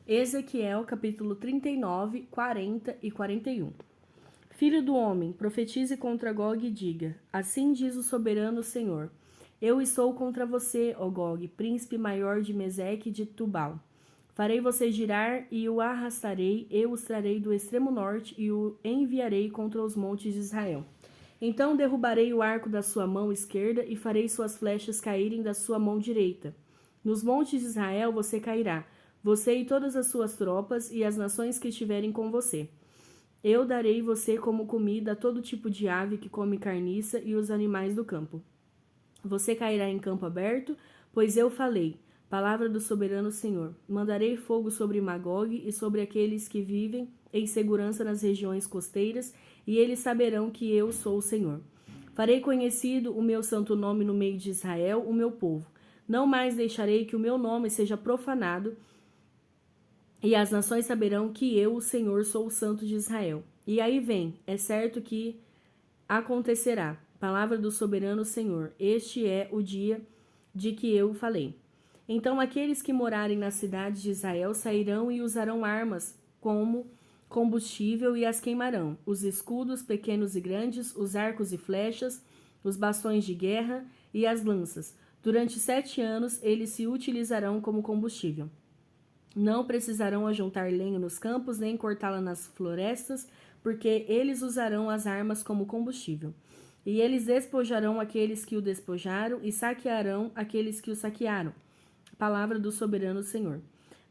Ezequiel, capítulo 39, 40 e 41. Filho do homem, profetize contra Gog e diga: assim diz o soberano Senhor: eu estou contra você, ó Gog, príncipe maior de Meseque e de Tubal. Farei você girar e o arrastarei, eu os trarei do extremo norte e o enviarei contra os montes de Israel. Então derrubarei o arco da sua mão esquerda e farei suas flechas caírem da sua mão direita. Nos montes de Israel você cairá, você e todas as suas tropas e as nações que estiverem com você. Eu darei você como comida a todo tipo de ave que come carniça e os animais do campo. Você cairá em campo aberto, pois eu falei. Palavra do soberano Senhor. Mandarei fogo sobre Magog e sobre aqueles que vivem em segurança nas regiões costeiras, e eles saberão que eu sou o Senhor. Farei conhecido o meu santo nome no meio de Israel, o meu povo. Não mais deixarei que o meu nome seja profanado, e as nações saberão que eu, o Senhor, sou o santo de Israel. E aí vem, é certo que acontecerá. Palavra do soberano Senhor. Este é o dia de que eu falei. Então aqueles que morarem na cidade de Israel sairão e usarão armas como combustível e as queimarão. Os escudos, pequenos e grandes, os arcos e flechas, os bastões de guerra e as lanças. Durante 7 anos eles se utilizarão como combustível. Não precisarão ajuntar lenha nos campos, nem cortá-la nas florestas, porque eles usarão as armas como combustível. E eles despojarão aqueles que o despojaram e saquearão aqueles que o saquearam. Palavra do soberano Senhor.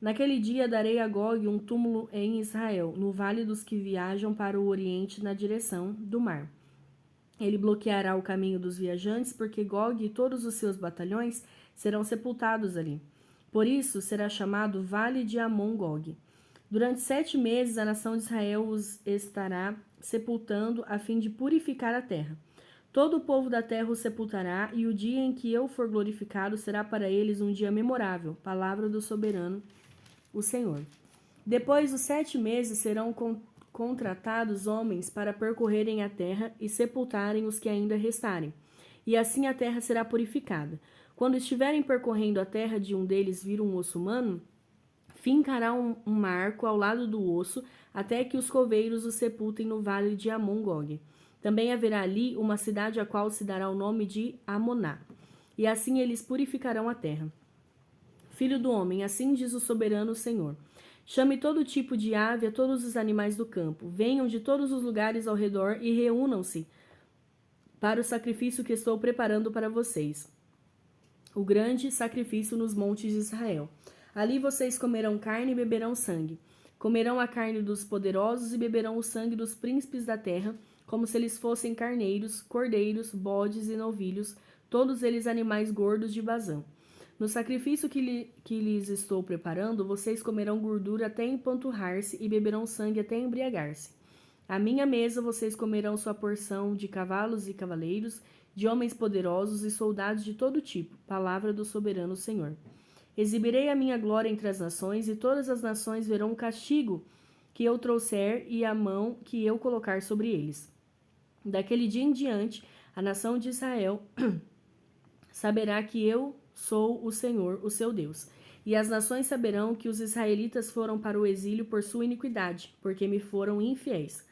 Naquele dia darei a Gog um túmulo em Israel, no vale dos que viajam para o oriente na direção do mar. Ele bloqueará o caminho dos viajantes, porque Gog e todos os seus batalhões serão sepultados ali. Por isso será chamado Vale de Amon-Gog. Durante 7 meses a nação de Israel os estará sepultando a fim de purificar a terra. Todo o povo da terra os sepultará, e o dia em que eu for glorificado será para eles um dia memorável. Palavra do soberano, o Senhor. Depois dos 7 meses serão contratados homens para percorrerem a terra e sepultarem os que ainda restarem. E assim a terra será purificada. Quando estiverem percorrendo a terra de um deles vir um osso humano, fincará um marco ao lado do osso, até que os coveiros o sepultem no vale de Amon-Gog. Também haverá ali uma cidade a qual se dará o nome de Amoná. E assim eles purificarão a terra. Filho do homem, assim diz o soberano Senhor. Chame todo tipo de ave a todos os animais do campo. Venham de todos os lugares ao redor e reúnam-se para o sacrifício que estou preparando para vocês. O grande sacrifício nos montes de Israel. Ali vocês comerão carne e beberão sangue. Comerão a carne dos poderosos e beberão o sangue dos príncipes da terra, como se eles fossem carneiros, cordeiros, bodes e novilhos, todos eles animais gordos de Bazã. No sacrifício que lhes estou preparando, vocês comerão gordura até empanturrar-se e beberão sangue até embriagar-se. À minha mesa vocês comerão sua porção de cavalos e cavaleiros, de homens poderosos e soldados de todo tipo. Palavra do soberano Senhor. Exibirei a minha glória entre as nações, e todas as nações verão o castigo que eu trouxer e a mão que eu colocar sobre eles. Daquele dia em diante, a nação de Israel saberá que eu sou o Senhor, o seu Deus. E as nações saberão que os israelitas foram para o exílio por sua iniquidade, porque me foram infiéis.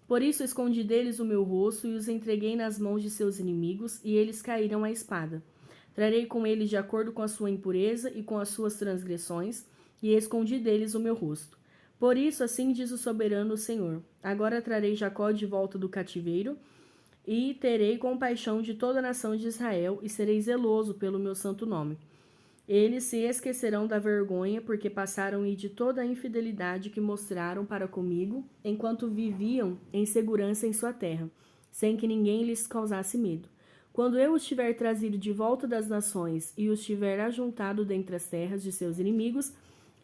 Por isso escondi deles o meu rosto e os entreguei nas mãos de seus inimigos, e eles caíram à espada. Trarei com eles de acordo com a sua impureza e com as suas transgressões, e escondi deles o meu rosto. Por isso, assim diz o soberano Senhor: agora trarei Jacó de volta do cativeiro, e terei compaixão de toda a nação de Israel, e serei zeloso pelo meu santo nome. Eles se esquecerão da vergonha, porque passaram de toda a infidelidade que mostraram para comigo, enquanto viviam em segurança em sua terra, sem que ninguém lhes causasse medo. Quando eu os tiver trazido de volta das nações e os tiver ajuntado dentre as terras de seus inimigos,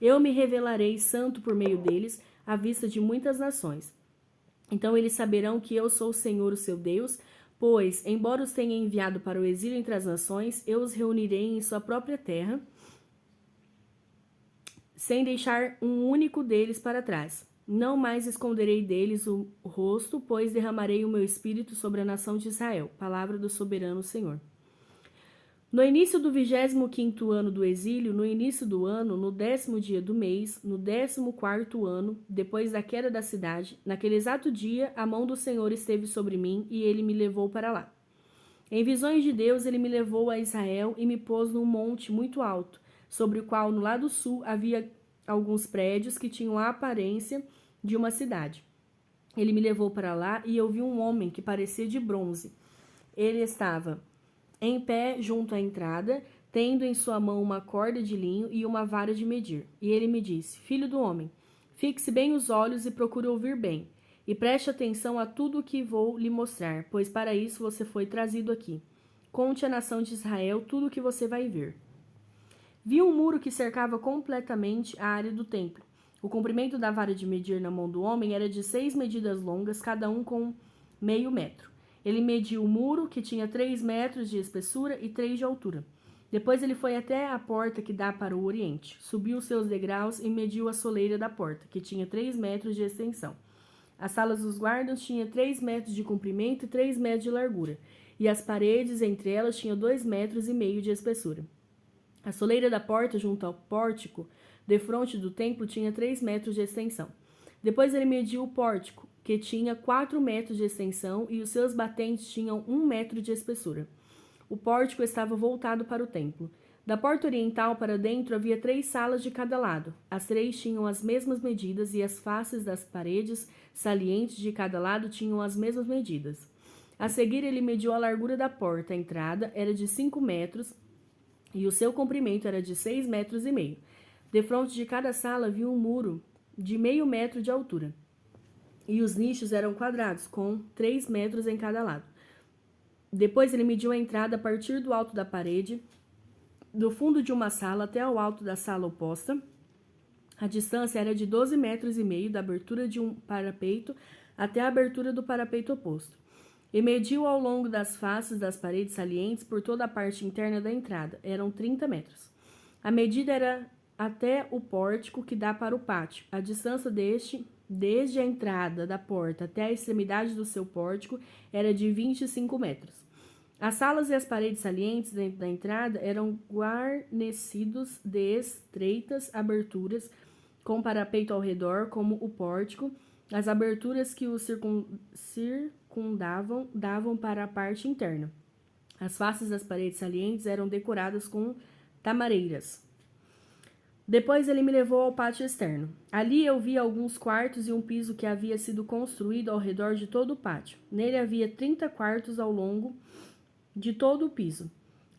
eu me revelarei santo por meio deles, à vista de muitas nações. Então eles saberão que eu sou o Senhor, o seu Deus, pois, embora os tenha enviado para o exílio entre as nações, eu os reunirei em sua própria terra, sem deixar um único deles para trás. Não mais esconderei deles o rosto, pois derramarei o meu espírito sobre a nação de Israel. Palavra do soberano Senhor. No início do 25º ano do exílio, no início do ano, no 10º dia do mês, no 14º ano, depois da queda da cidade, naquele exato dia, a mão do Senhor esteve sobre mim e ele me levou para lá. Em visões de Deus, ele me levou a Israel e me pôs num monte muito alto, sobre o qual, no lado sul, havia alguns prédios que tinham a aparência de uma cidade. Ele me levou para lá e eu vi um homem que parecia de bronze. Ele estava em pé junto à entrada, tendo em sua mão uma corda de linho e uma vara de medir. E ele me disse: Filho do homem, fixe bem os olhos e procure ouvir bem, e preste atenção a tudo o que vou lhe mostrar, pois para isso você foi trazido aqui. Conte à nação de Israel tudo o que você vai ver. Vi um muro que cercava completamente a área do templo. O comprimento da vara de medir na mão do homem era de 6 medidas longas, cada um com meio metro. Ele mediu o muro, que tinha 3 metros de espessura e 3 de altura. Depois ele foi até a porta que dá para o oriente, subiu seus degraus e mediu a soleira da porta, que tinha 3 metros de extensão. As salas dos guardas tinham 3 metros de comprimento e 3 metros de largura, e as paredes entre elas tinham 2 metros e meio de espessura. A soleira da porta, junto ao pórtico, defronte do templo, tinha 3 metros de extensão. Depois ele mediu o pórtico, que tinha 4 metros de extensão, e os seus batentes tinham 1 metro de espessura. O pórtico estava voltado para o templo. Da porta oriental para dentro havia 3 salas de cada lado. As 3 tinham as mesmas medidas e as faces das paredes salientes de cada lado tinham as mesmas medidas. A seguir, ele mediu a largura da porta. A entrada era de 5 metros e o seu comprimento era de 6 metros e meio. Defronte de cada sala havia um muro de meio metro de altura. E os nichos eram quadrados, com 3 metros em cada lado. Depois ele mediu a entrada a partir do alto da parede, do fundo de uma sala até o alto da sala oposta. A distância era de 12 metros e meio da abertura de um parapeito até a abertura do parapeito oposto. E mediu ao longo das faces das paredes salientes por toda a parte interna da entrada. Eram 30 metros. A medida era até o pórtico que dá para o pátio. A distância desde a entrada da porta até a extremidade do seu pórtico era de 25 metros. As salas e as paredes salientes dentro da entrada eram guarnecidos de estreitas aberturas com parapeito ao redor, como o pórtico. As aberturas que o circundavam davam para a parte interna. As faces das paredes salientes eram decoradas com tamareiras. Depois ele me levou ao pátio externo. Ali eu vi alguns quartos e um piso que havia sido construído ao redor de todo o pátio. Nele havia 30 quartos ao longo de todo o piso.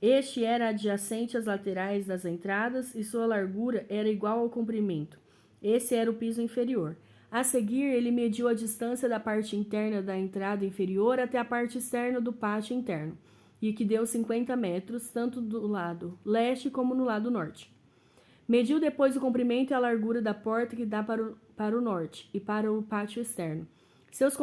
Este era adjacente às laterais das entradas e sua largura era igual ao comprimento. Esse era o piso inferior. A seguir, ele mediu a distância da parte interna da entrada inferior até a parte externa do pátio interno, e que deu 50 metros, tanto do lado leste como no lado norte. Mediu depois o comprimento e a largura da porta que dá para o norte e para o pátio externo. Seus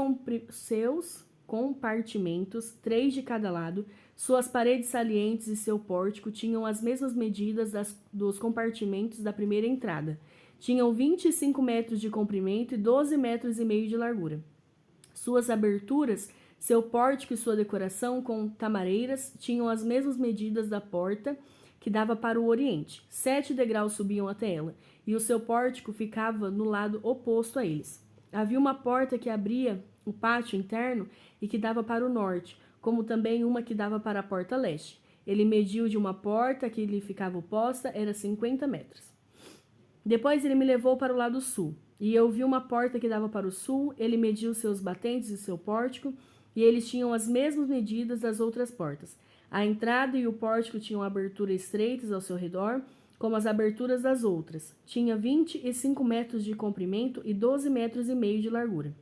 compartimentos, 3 de cada lado, suas paredes salientes e seu pórtico tinham as mesmas medidas dos compartimentos da primeira entrada. Tinham 25 metros de comprimento e 12 metros e meio de largura. Suas aberturas, seu pórtico e sua decoração com tamareiras tinham as mesmas medidas da porta que dava para o oriente. 7 degraus subiam até ela, e o seu pórtico ficava no lado oposto a eles. Havia uma porta que abria o pátio interno e que dava para o norte, como também uma que dava para a porta leste. Ele mediu de uma porta que lhe ficava oposta, era 50 metros. Depois ele me levou para o lado sul, e eu vi uma porta que dava para o sul. Ele mediu seus batentes e seu pórtico, e eles tinham as mesmas medidas das outras portas. A entrada e o pórtico tinham aberturas estreitas ao seu redor, como as aberturas das outras. Tinha 25 metros de comprimento e 12 metros e meio de largura.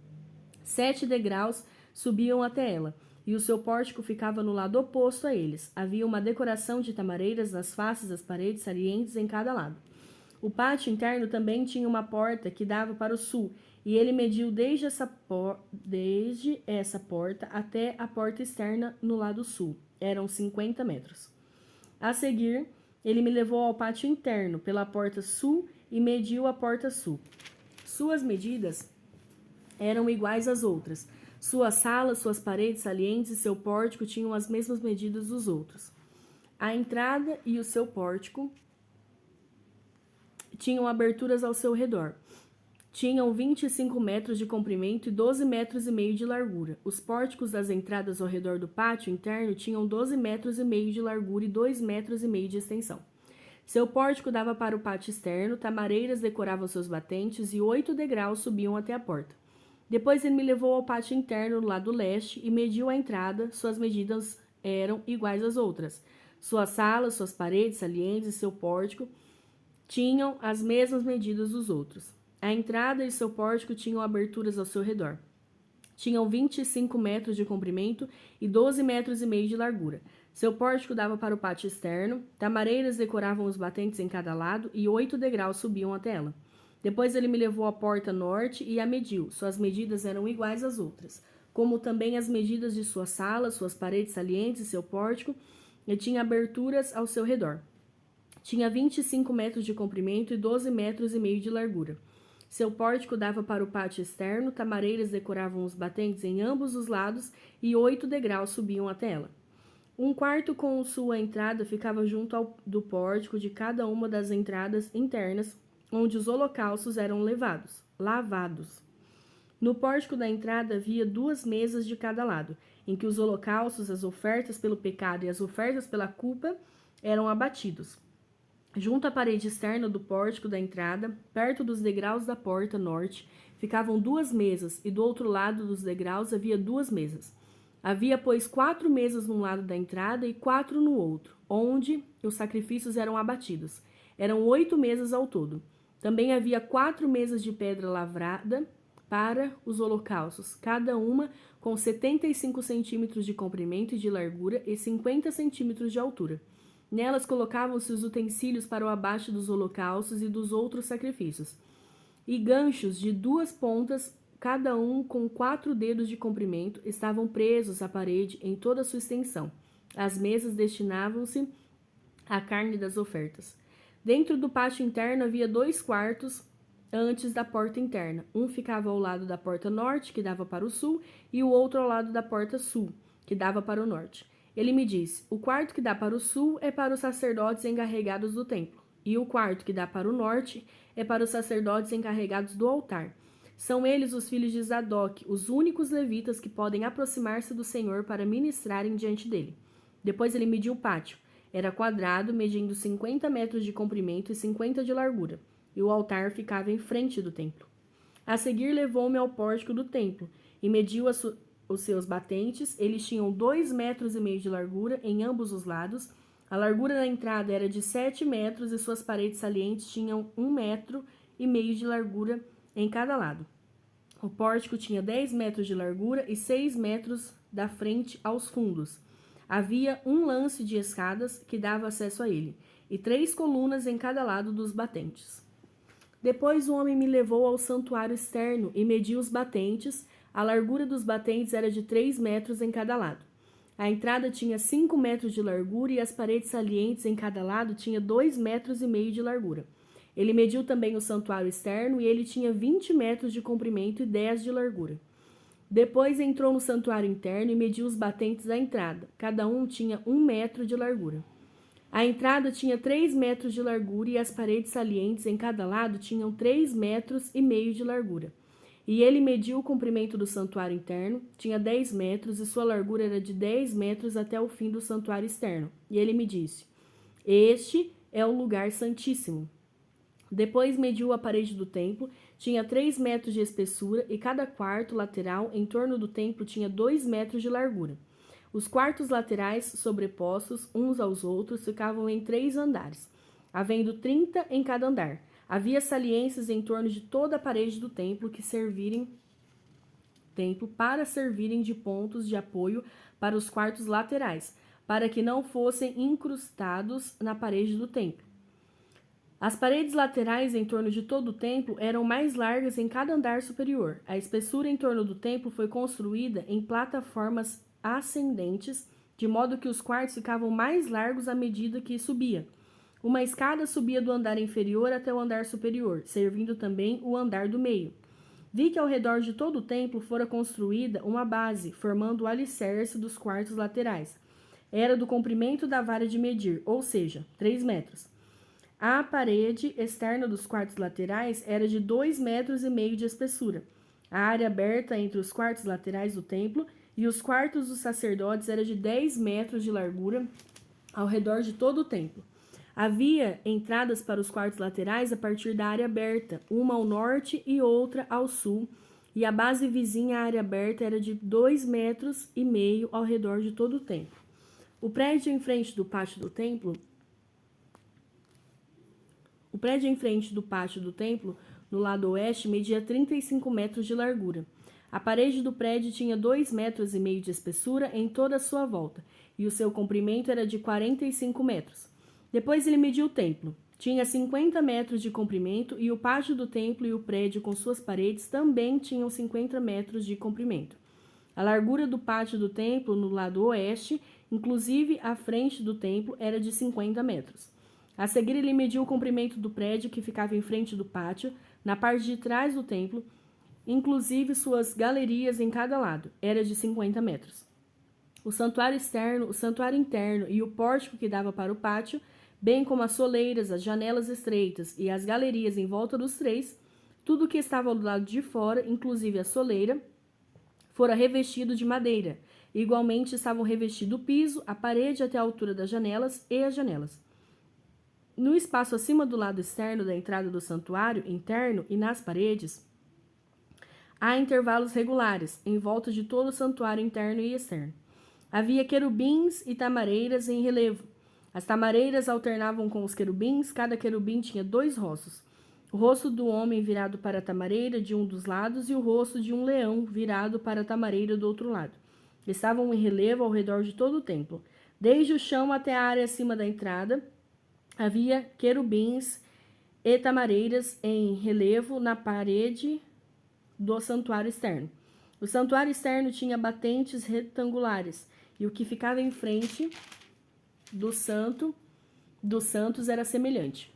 7 degraus subiam até ela, e o seu pórtico ficava no lado oposto a eles. Havia uma decoração de tamareiras nas faces das paredes salientes em cada lado. O pátio interno também tinha uma porta que dava para o sul, e ele mediu desde essa porta até a porta externa no lado sul. Eram 50 metros. A seguir, ele me levou ao pátio interno pela porta sul e mediu a porta sul. Suas medidas eram iguais às outras. Suas salas, suas paredes salientes e seu pórtico tinham as mesmas medidas dos outros. A entrada e o seu pórtico tinham aberturas ao seu redor. Tinham 25 metros de comprimento e 12 metros e meio de largura. Os pórticos das entradas ao redor do pátio interno tinham 12 metros e meio de largura e 2 metros e meio de extensão. Seu pórtico dava para o pátio externo, tamareiras decoravam seus batentes e 8 degraus subiam até a porta. Depois ele me levou ao pátio interno do lado leste e mediu a entrada. Suas medidas eram iguais às outras. Suas salas, suas paredes salientes e seu pórtico tinham as mesmas medidas dos outros. A entrada e seu pórtico tinham aberturas ao seu redor. Tinham 25 metros de comprimento e 12 metros e meio de largura. Seu pórtico dava para o pátio externo, tamareiras decoravam os batentes em cada lado e 8 degraus subiam até ela. Depois ele me levou à porta norte e a mediu. Suas medidas eram iguais às outras, como também as medidas de sua sala, suas paredes salientes e seu pórtico, e tinha aberturas ao seu redor. Tinha 25 metros de comprimento e 12 metros e meio de largura. Seu pórtico dava para o pátio externo, tamareiras decoravam os batentes em ambos os lados e 8 degraus subiam até ela. Um quarto com sua entrada ficava junto do pórtico de cada uma das entradas internas, onde os holocaustos eram lavados. No pórtico da entrada havia 2 mesas de cada lado, em que os holocaustos, as ofertas pelo pecado e as ofertas pela culpa eram abatidos. Junto à parede externa do pórtico da entrada, perto dos degraus da porta norte, ficavam 2 mesas, e do outro lado dos degraus havia 2 mesas. Havia, pois, 4 mesas num lado da entrada e 4 no outro, onde os sacrifícios eram abatidos. Eram 8 mesas ao todo. Também havia 4 mesas de pedra lavrada para os holocaustos, cada uma com 75 centímetros de comprimento e de largura e 50 centímetros de altura. Nelas colocavam-se os utensílios para o abate dos holocaustos e dos outros sacrifícios, e ganchos de 2 pontas, cada um com 4 dedos de comprimento, estavam presos à parede em toda a sua extensão. As mesas destinavam-se à carne das ofertas. Dentro do pátio interno havia 2 quartos antes da porta interna. Um ficava ao lado da porta norte, que dava para o sul, e o outro ao lado da porta sul, que dava para o norte. Ele me disse: o quarto que dá para o sul é para os sacerdotes encarregados do templo, e o quarto que dá para o norte é para os sacerdotes encarregados do altar. São eles os filhos de Zadok, os únicos levitas que podem aproximar-se do Senhor para ministrarem diante dele. Depois ele mediu o pátio. Era quadrado, medindo 50 metros de comprimento e 50 de largura, e o altar ficava em frente do templo. A seguir levou-me ao pórtico do templo, e mediu os seus batentes. Eles tinham 2 metros e meio de largura em ambos os lados. A largura da entrada era de 7 metros e suas paredes salientes tinham 1 metro e meio de largura em cada lado. O pórtico tinha 10 metros de largura e 6 metros da frente aos fundos. Havia um lance de escadas que dava acesso a ele, e 3 colunas em cada lado dos batentes. Depois o homem me levou ao santuário externo e mediu os batentes. A largura dos batentes era de 3 metros em cada lado. A entrada tinha 5 metros de largura e as paredes salientes em cada lado tinha 2 metros e meio de largura. Ele mediu também o santuário externo e ele tinha 20 metros de comprimento e 10 de largura. Depois entrou no santuário interno e mediu os batentes da entrada. Cada um tinha 1 metro de largura. A entrada tinha 3 metros de largura e as paredes salientes em cada lado tinham 3 metros e meio de largura. E ele mediu o comprimento do santuário interno, tinha 10 metros e sua largura era de 10 metros até o fim do santuário externo. E ele me disse: este é o lugar santíssimo. Depois mediu a parede do templo, tinha 3 metros de espessura e cada quarto lateral em torno do templo tinha 2 metros de largura. Os quartos laterais, sobrepostos uns aos outros, ficavam em 3 andares, havendo 30 em cada andar. Havia saliências em torno de toda a parede do templo para servirem de pontos de apoio para os quartos laterais, para que não fossem incrustados na parede do templo. As paredes laterais em torno de todo o templo eram mais largas em cada andar superior. A espessura em torno do templo foi construída em plataformas ascendentes, de modo que os quartos ficavam mais largos à medida que subia. Uma escada subia do andar inferior até o andar superior, servindo também o andar do meio. Vi que ao redor de todo o templo fora construída uma base, formando o alicerce dos quartos laterais. era do comprimento da vara de medir, ou seja, 3 metros. A parede externa dos quartos laterais era de 2,5 metros de espessura. A área aberta entre os quartos laterais do templo e os quartos dos sacerdotes era de 10 metros de largura ao redor de todo o templo. Havia entradas para os quartos laterais a partir da área aberta, uma ao norte e outra ao sul, e a base vizinha à área aberta era de 2,5 metros ao redor de todo o templo. O prédio em frente do pátio do templo, no lado oeste, media 35 metros de largura. A parede do prédio tinha 2,5 metros de espessura em toda a sua volta, e o seu comprimento era de 45 metros. Depois ele mediu o templo. Tinha 50 metros de comprimento e o pátio do templo e o prédio com suas paredes também tinham 50 metros de comprimento. A largura do pátio do templo no lado oeste, inclusive a frente do templo, era de 50 metros. A seguir ele mediu o comprimento do prédio que ficava em frente do pátio, na parte de trás do templo, inclusive suas galerias em cada lado, era de 50 metros. O santuário externo, o santuário interno e o pórtico que dava para o pátio, bem como as soleiras, as janelas estreitas e as galerias em volta dos três, tudo que estava do lado de fora, inclusive a soleira, fora revestido de madeira. Igualmente estavam revestidos o piso, a parede até a altura das janelas e as janelas. No espaço acima do lado externo da entrada do santuário interno e nas paredes, há intervalos regulares em volta de todo o santuário interno e externo. Havia querubins e tamareiras em relevo. As tamareiras alternavam com os querubins, cada querubim tinha 2 rostos. O rosto do homem virado para a tamareira de um dos lados e o rosto de um leão virado para a tamareira do outro lado. Estavam em relevo ao redor de todo o templo. Desde o chão até a área acima da entrada, havia querubins e tamareiras em relevo na parede do santuário externo. O santuário externo tinha batentes retangulares, e o que ficava em frente dos santos era semelhante.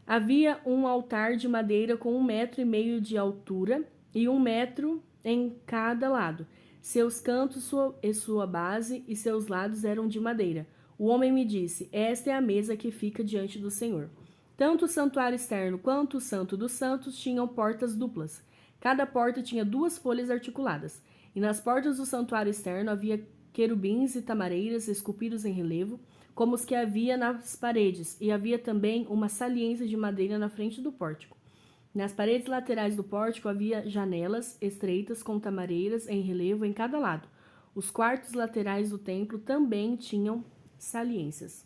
Havia um altar de madeira com 1,5 metro de altura e 1 metro em cada lado. Seus cantos e sua base e seus lados eram de madeira. O homem me disse: esta é a mesa que fica diante do Senhor. Tanto o santuário externo quanto o santo dos santos tinham portas duplas. Cada porta tinha 2 folhas articuladas. E nas portas do santuário externo havia querubins e tamareiras esculpidos em relevo, como os que havia nas paredes, e havia também uma saliência de madeira na frente do pórtico. Nas paredes laterais do pórtico havia janelas estreitas com tamareiras em relevo em cada lado. Os quartos laterais do templo também tinham saliências.